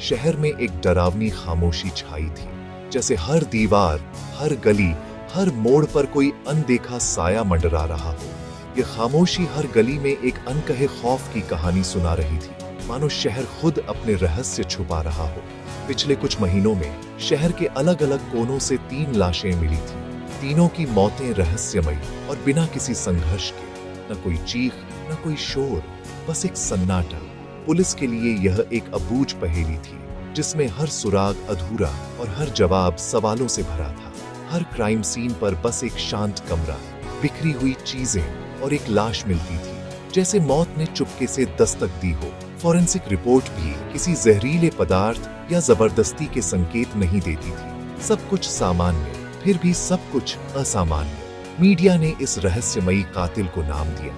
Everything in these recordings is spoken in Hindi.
शहर में एक डरावनी खामोशी छाई थी, जैसे हर दीवार, हर गली, हर मोड़ पर कोई अनदेखा साया मंडरा रहा हो। यह खामोशी हर गली में एक अनकहे खौफ की कहानी सुना रही थी, मानो शहर खुद अपने रहस्य छुपा रहा हो। पिछले कुछ महीनों में शहर के अलग अलग कोनों से 3 लाशें मिली थी। तीनों की मौतें रहस्यमयी और बिना किसी संघर्ष के। न कोई चीख, न कोई शोर, बस एक सन्नाटा। पुलिस के लिए यह एक अबूझ पहेली थी, जिसमें हर सुराग अधूरा और हर जवाब सवालों से भरा था। हर क्राइम सीन पर बस एक शांत कमरा, बिखरी हुई चीजें और एक लाश मिलती थी, जैसे मौत ने चुपके से दस्तक दी हो। फॉरेंसिक रिपोर्ट भी किसी जहरीले पदार्थ या जबरदस्ती के संकेत नहीं देती थी। सब कुछ सामान्य, फिर भी सब कुछ असामान्य। मीडिया ने इस रहस्यमयी कातिल को नाम दिया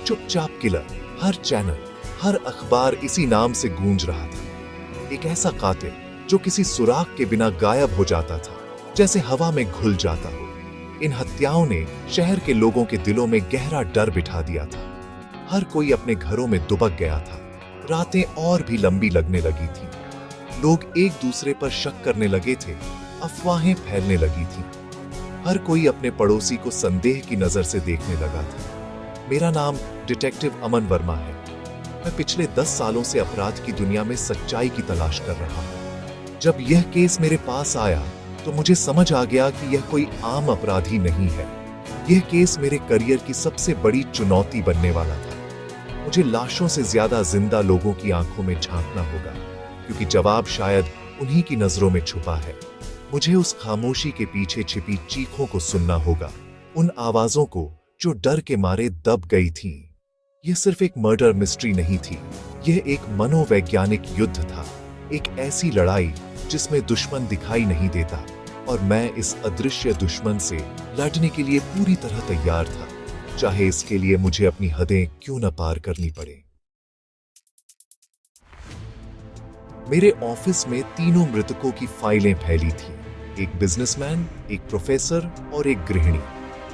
चुपचाप किलर। हर चैनल, हर अखबार इसी नाम से गूंज रहा था। एक ऐसा कातिल जो किसी सुराग के बिना गायब हो जाता था, जैसे हवा में घुल जाता हो। इन हत्याओं ने शहर के लोगों के दिलों में गहरा डर बिठा दिया था। हर कोई अपने घरों में दुबक गया था। रातें और भी लंबी लगने लगी थी। लोग एक दूसरे पर शक करने लगे थे। अफवाहें फैलने लगी थी। हर कोई अपने पड़ोसी को संदेह की नजर से देखने लगा था। मेरा नाम डिटेक्टिव अमन वर्मा है। मैं पिछले 10 सालों से अपराध की दुनिया में सच्चाई की तलाश कर रहा हूं। जब यह केस मेरे पास आया तो मुझे समझ आ गया कि यह कोई आम अपराधी नहीं है। यह केस मेरे करियर की सबसे बड़ी चुनौती बनने वाला था। मुझे लाशों से ज्यादा जिंदा लोगों की आंखों में झांकना होगा, क्योंकि जवाब शायद उन्हीं की नजरों में छुपा है। मुझे उस खामोशी के पीछे छिपी चीखों को सुनना होगा, उन आवाजों को जो डर के मारे दब गई थीं। यह सिर्फ एक मर्डर मिस्ट्री नहीं थी, यह एक मनोवैज्ञानिक युद्ध था। एक ऐसी लड़ाई जिसमें दुश्मन दिखाई नहीं देता, और मैं इस अदृश्य दुश्मन से लड़ने के लिए पूरी तरह तैयार था, चाहे इसके लिए मुझे अपनी हदें क्यों न पार करनी पड़े। मेरे ऑफिस में तीनों मृतकों की फाइलें फैली थी। एक बिजनेसमैन, एक प्रोफेसर और एक गृहिणी।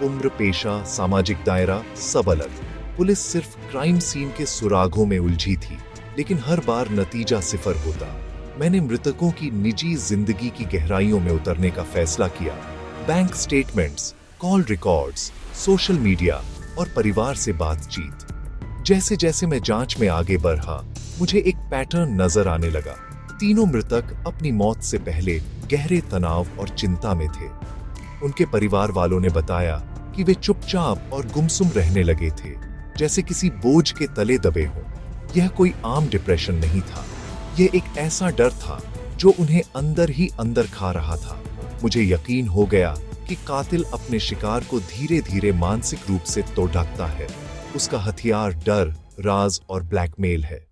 उम्र, पेशा, सामाजिक दायरा सब अलग। पुलिस सिर्फ क्राइम सीन के सुरागों में उलझी थी, लेकिन हर बार नतीजा सिफर होता। मैंने मृतकों की निजी जिंदगी की गहराइयों में उतरने का फैसला किया। Bank statements, call records, social media और परिवार से बातचीत। जैसे जैसे मैं जांच में आगे बढ़ा, मुझे एक पैटर्न नजर आने लगा। तीनों मृतक अपनी मौत से पहले गहरे तनाव और चिंता में थे। उनके परिवार वालों ने बताया कि वे चुपचाप और गुमसुम रहने लगे थे, जैसे किसी बोझ के तले दबे हों। यह कोई आम डिप्रेशन नहीं था, यह एक ऐसा डर था जो उन्हें अंदर ही अंदर खा रहा था। मुझे यकीन हो गया कि कातिल अपने शिकार को धीरे धीरे मानसिक रूप से तोड़ डालता है। उसका हथियार डर, राज और ब्लैकमेल है।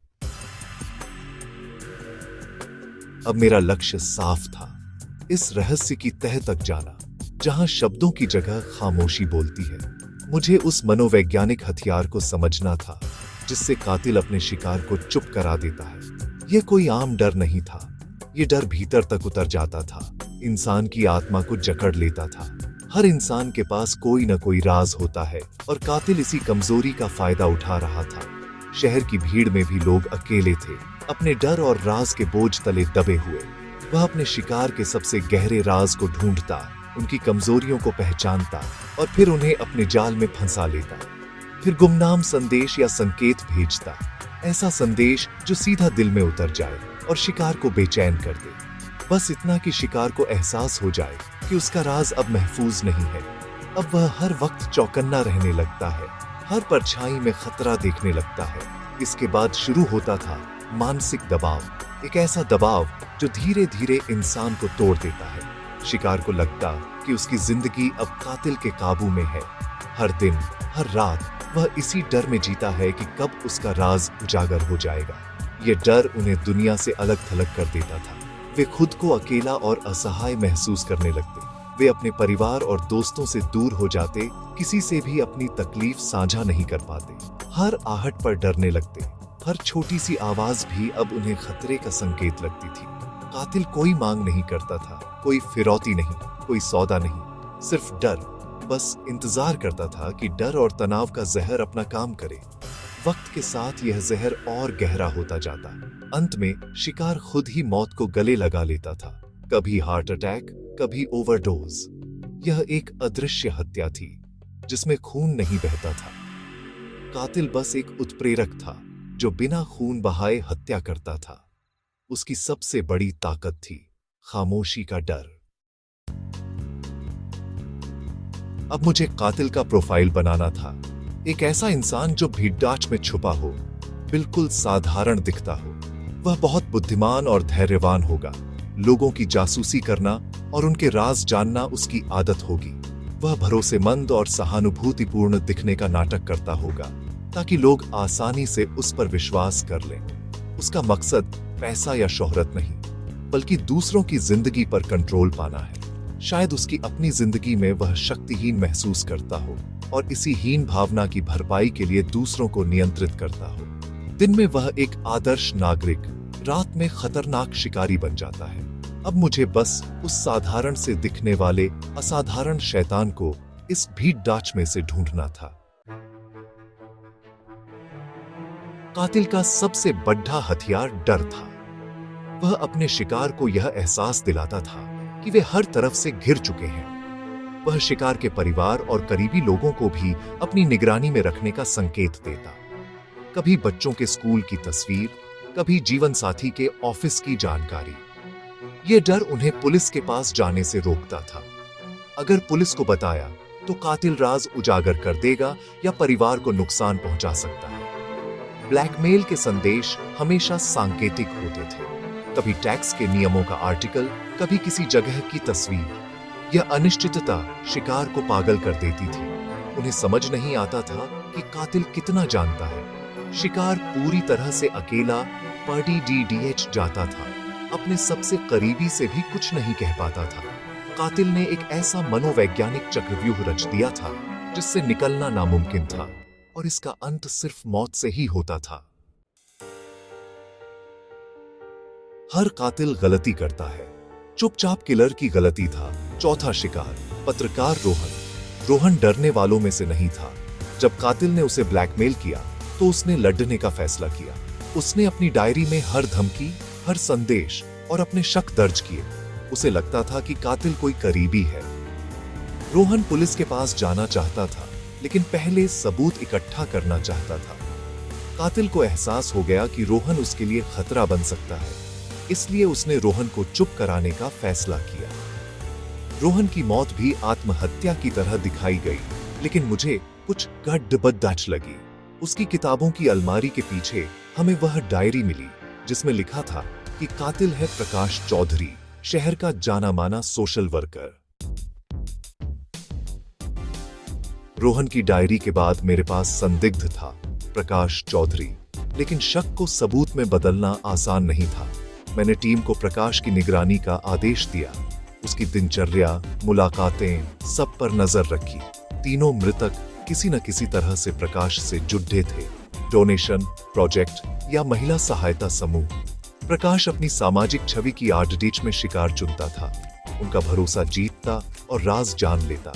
अब मेरा लक्ष्य साफ था, इस रहस्य की तह तक जाना, जहां शब्दों की जगह खामोशी बोलती है। मुझे उस मनोवैज्ञानिक हथियार को समझना था, जिससे कातिल अपने शिकार को चुप करा देता है। यह कोई आम डर नहीं था, यह डर भीतर तक उतर जाता था, इंसान की आत्मा को जकड़ लेता था। हर इंसान के पास कोई न कोई राज होता है, और कातिल इसी कमजोरी का फायदा उठा रहा था। शहर की भीड़ में भी लोग अकेले थे, अपने डर और राज के बोझ तले दबे हुए। वह अपने शिकार के सबसे गहरे राज को ढूंढता, उनकी कमजोरियों को पहचानता और फिर उन्हें अपने जाल में फंसा लेता। फिर गुमनाम संदेश या संकेत भेजता, ऐसा संदेश जो सीधा दिल में उतर जाए और शिकार को बेचैन कर दे। बस इतना कि शिकार को एहसास हो जाए कि उसका राज अब महफूज नहीं है। अब वह हर वक्त चौकन्ना रहने लगता है, हर परछाई में खतरा देखने लगता है। इसके बाद शुरू होता था मानसिक दबाव, एक ऐसा दबाव जो धीरे धीरे इंसान को तोड़ देता है। शिकार को लगता कि उसकी जिंदगी अब कातिल के काबू में है। हर दिन, हर रात वह इसी डर में जीता है कि कब उसका राज उजागर हो जाएगा। यह डर उन्हें दुनिया से अलग थलग कर देता था। वे खुद को अकेला और असहाय महसूस करने लगते। वे अपने परिवार और दोस्तों से दूर हो जाते, किसी से भी अपनी तकलीफ साझा नहीं कर पाते। हर आहट पर डरने लगते। हर छोटी सी आवाज भी अब उन्हें खतरे का संकेत लगती थी। कातिल कोई मांग नहीं करता था, कोई फिरौती नहीं, कोई सौदा नहीं, सिर्फ डर। बस इंतजार करता था कि डर और तनाव का जहर अपना काम करे। वक्त के साथ यह जहर और गहरा होता जाता। अंत में शिकार खुद ही मौत को गले लगा लेता था, कभी हार्ट अटैक, कभी ओवरडोज। यह एक अदृश्य हत्या थी जिसमें खून नहीं बहता था। कातिल बस एक उत्प्रेरक था जो बिना खून बहाए हत्या करता था। उसकी सबसे बड़ी ताकत थी खामोशी का डर। अब मुझे कातिल का प्रोफाइल बनाना था, एक ऐसा इंसान जो भीड़भाड़ में छुपा हो, बिल्कुल साधारण दिखता हो। वह बहुत बुद्धिमान और धैर्यवान होगा। लोगों की जासूसी करना और उनके राज जानना उसकी आदत होगी। वह भरोसेमंद और सहानुभूतिपूर्ण दिखने का नाटक करता होगा ताकि लोग आसानी से उस पर विश्वास कर लें। उसका मकसद पैसा या शोहरत नहीं, बल्कि दूसरों की जिंदगी पर कंट्रोल पाना है। शायद उसकी अपनी जिंदगी में वह शक्तिहीन महसूस करता हो और इसी हीन भावना की भरपाई के लिए दूसरों को नियंत्रित करता हो। दिन में वह एक आदर्श नागरिक, रात में खतरनाक शिकारी बन जाता है। अब मुझे बस उस साधारण से दिखने वाले असाधारण शैतान को इस भीड़ में से ढूंढना था। कातिल का सबसे बड़ा हथियार डर था। वह अपने शिकार को यह एहसास दिलाता था कि वे हर तरफ से घिर चुके हैं। वह शिकार के परिवार और करीबी लोगों को भी अपनी निगरानी में रखने का संकेत देता। कभी बच्चों के स्कूल की तस्वीर, कभी जीवन साथी के ऑफिस की जानकारी। यह डर उन्हें पुलिस के पास जाने से रोकता था। अगर पुलिस को बताया तो कातिल राज उजागर कर देगा या परिवार को नुकसान पहुंचा सकता है। ब्लैकमेल के संदेश हमेशा सांकेतिक होते थे, कभी टैक्स के नियमों का आर्टिकल, कभी किसी जगह की तस्वीर। यह अनिश्चितता शिकार को पागल कर देती थी। उन्हें समझ नहीं आता था कि कातिल कितना जानता है। शिकार पूरी तरह से अकेला DDH जाता था, अपने सबसे करीबी से भी कुछ नहीं कह पाता था। कातिल ने एक ऐसा मनोवैज्ञानिक चक्रव्यूह रच दिया था जिससे निकलना नामुमकिन था, और इसका अंत सिर्फ मौत से ही होता था। हर कातिल गलती करता है। चुपचाप किलर की गलती था। चौथा शिकार, पत्रकार रोहन डरने वालों में से नहीं था। जब कातिल ने उसे ब्लैकमेल किया तो उसने लड़ने का फैसला किया। उसने अपनी डायरी में हर धमकी, हर संदेश और अपने शक दर्ज किए। उसे लगता था कि कातिल कोई करीबी है। रोहन पुलिस के पास जाना चाहता था, लेकिन पहले सबूत इकट्ठा करना चाहता था। कातिल को एहसास हो गया कि रोहन उसके लिए खतरा बन सकता है, इसलिए उसने रोहन को चुप कराने का फैसला किया। रोहन की मौत भी आत्महत्या की तरह दिखाई गई, लेकिन मुझे कुछ गड़बड़ लगी। उसकी किताबों की अलमारी के पीछे हमें वह डायरी मिली जिसमें लिखा था कि कातिल है प्रकाश चौधरी, शहर का जाना माना सोशल वर्कर। रोहन की डायरी के बाद मेरे पास संदिग्ध था, प्रकाश चौधरी, लेकिन शक को सबूत में बदलना आसान नहीं था। मैंने टीम को प्रकाश की निगरानी का आदेश दिया। उसकी दिनचर्या, मुलाकातें, सब पर नजर रखी। तीनों मृतक किसी न किसी तरह से प्रकाश से जुड़े थे, डोनेशन, प्रोजेक्ट या महिला सहायता समूह। प्रकाश अपनी सामाजिक छवि की आड़ में शिकार चुनता था, उनका भरोसा जीतता और राज जान लेता।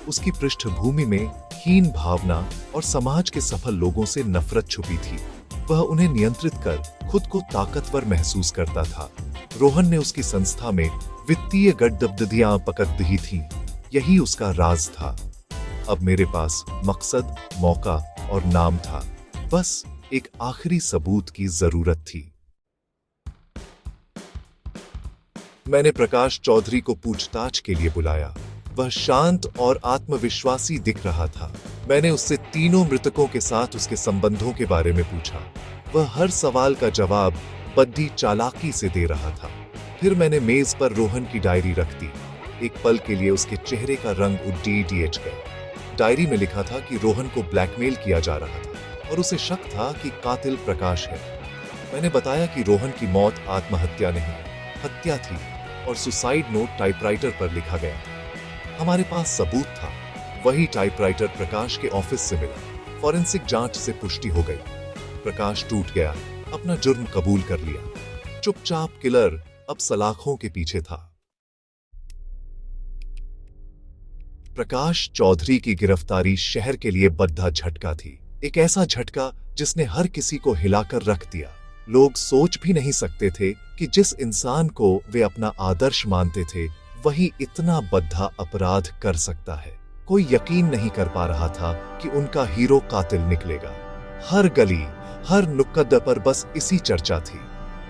उसकी पृष्ठभूमि में हीन भावना और समाज के सफल लोगों से नफरत छुपी थी। वह उन्हें नियंत्रित कर खुद को ताकतवर महसूस करता था। रोहन ने उसकी संस्था में वित्तीय गड़बड़ियां पकड़ दी थीं। यही उसका राज था। अब मेरे पास मकसद, मौका और नाम था। बस एक आखिरी सबूत की जरूरत थी। मैंने प्रकाश चौधरी को पूछताछ के लिए बुलाया। वह शांत और आत्मविश्वासी दिख रहा था। मैंने उससे तीनों मृतकों के साथ उसके संबंधों के बारे में पूछा। वह हर सवाल का जवाब बड़ी चालाकी से दे रहा था। फिर मैंने मेज पर रोहन की डायरी रख दी। एक पल के लिए उसके चेहरे का रंग उड़ गया। डायरी में लिखा था कि रोहन को ब्लैकमेल किया जा रहा था और उसे शक था कि कातिल प्रकाश है। मैंने बताया कि रोहन की मौत आत्महत्या नहीं, हत्या थी, और सुसाइड नोट टाइपराइटर पर लिखा गया। हमारे पास सबूत था। वही टाइपराइटर प्रकाश के ऑफिस से मिला। फॉरेंसिक जांच से पुष्टि हो गई। प्रकाश टूट गया, अपना जुर्म कबूल कर लिया। चुपचाप किलर अब सलाखों के पीछे था। प्रकाश चौधरी की गिरफ्तारी शहर के लिए बड़ा झटका थी। एक ऐसा झटका जिसने हर किसी को हिलाकर रख दिया। लोग सोच भी नहीं सकते थे कि जिस इंसान को वे अपना आदर्श मानते थे वही इतना बद्धा अपराध कर सकता है। कोई यकीन नहीं कर पा रहा था कि उनका हीरो कातिल निकलेगा। हर गली, हर नुक्कड़ पर बस इसी चर्चा थी।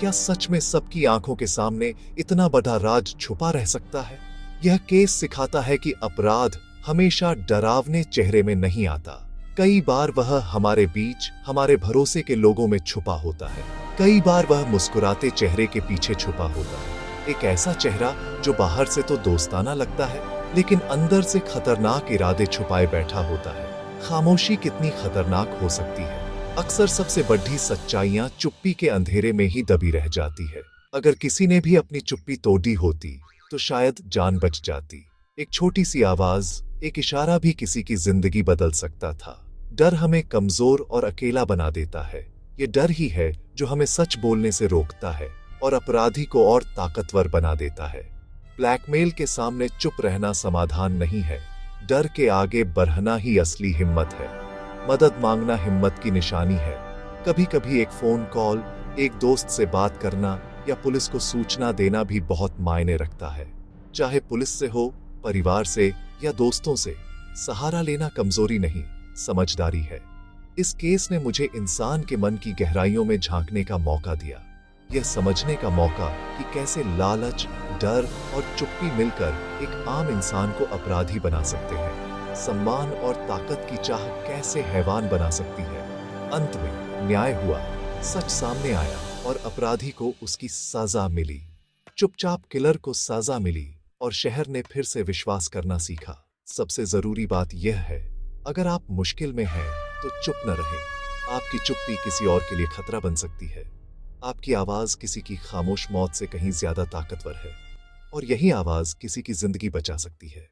क्या सच में सबकी आंखों के सामने इतना बड़ा राज छुपा रह सकता है? यह केस सिखाता है कि अपराध हमेशा डरावने चेहरे में नहीं आता। कई बार वह हमारे बीच, हमारे भरोसे के लोगों में छुपा होता है। कई बार वह मुस्कुराते चेहरे के पीछे छुपा होता है। एक ऐसा चेहरा जो बाहर से तो दोस्ताना लगता है, लेकिन अंदर से खतरनाक इरादे छुपाए बैठा होता है। खामोशी कितनी खतरनाक हो सकती है। अक्सर सबसे बड़ी सच्चाइयां चुप्पी के अंधेरे में ही दबी रह जाती है। अगर किसी ने भी अपनी चुप्पी तोड़ी होती तो शायद जान बच जाती। एक छोटी सी आवाज, एक इशारा भी किसी की जिंदगी बदल सकता था। डर हमें कमजोर और अकेला बना देता है। ये डर ही है जो हमें सच बोलने से रोकता है और अपराधी को और ताकतवर बना देता है। ब्लैकमेल के सामने चुप रहना समाधान नहीं है। डर के आगे बढ़ना ही असली हिम्मत है। मदद मांगना हिम्मत की निशानी है। कभी कभी एक फोन कॉल, एक दोस्त से बात करना या पुलिस को सूचना देना भी बहुत मायने रखता है। चाहे पुलिस से हो, परिवार से या दोस्तों से, सहारा लेना कमजोरी नहीं, समझदारी है। इस केस ने मुझे इंसान के मन की गहराइयों में झांकने का मौका दिया। यह समझने का मौका कि कैसे लालच, डर और चुप्पी मिलकर एक आम इंसान को अपराधी बना सकते हैं। सम्मान और ताकत की चाह कैसे हैवान बना सकती है। अंत में न्याय हुआ, सच सामने आया और अपराधी को उसकी सजा मिली। चुपचाप किलर को सजा मिली और शहर ने फिर से विश्वास करना सीखा। सबसे जरूरी बात यह है, अगर आप मुश्किल में हैं तो चुप न रहें। आपकी चुप्पी किसी और के लिए खतरा बन सकती है। आपकी आवाज किसी की खामोश मौत से कहीं ज्यादा ताकतवर है और यही आवाज किसी की जिंदगी बचा सकती है।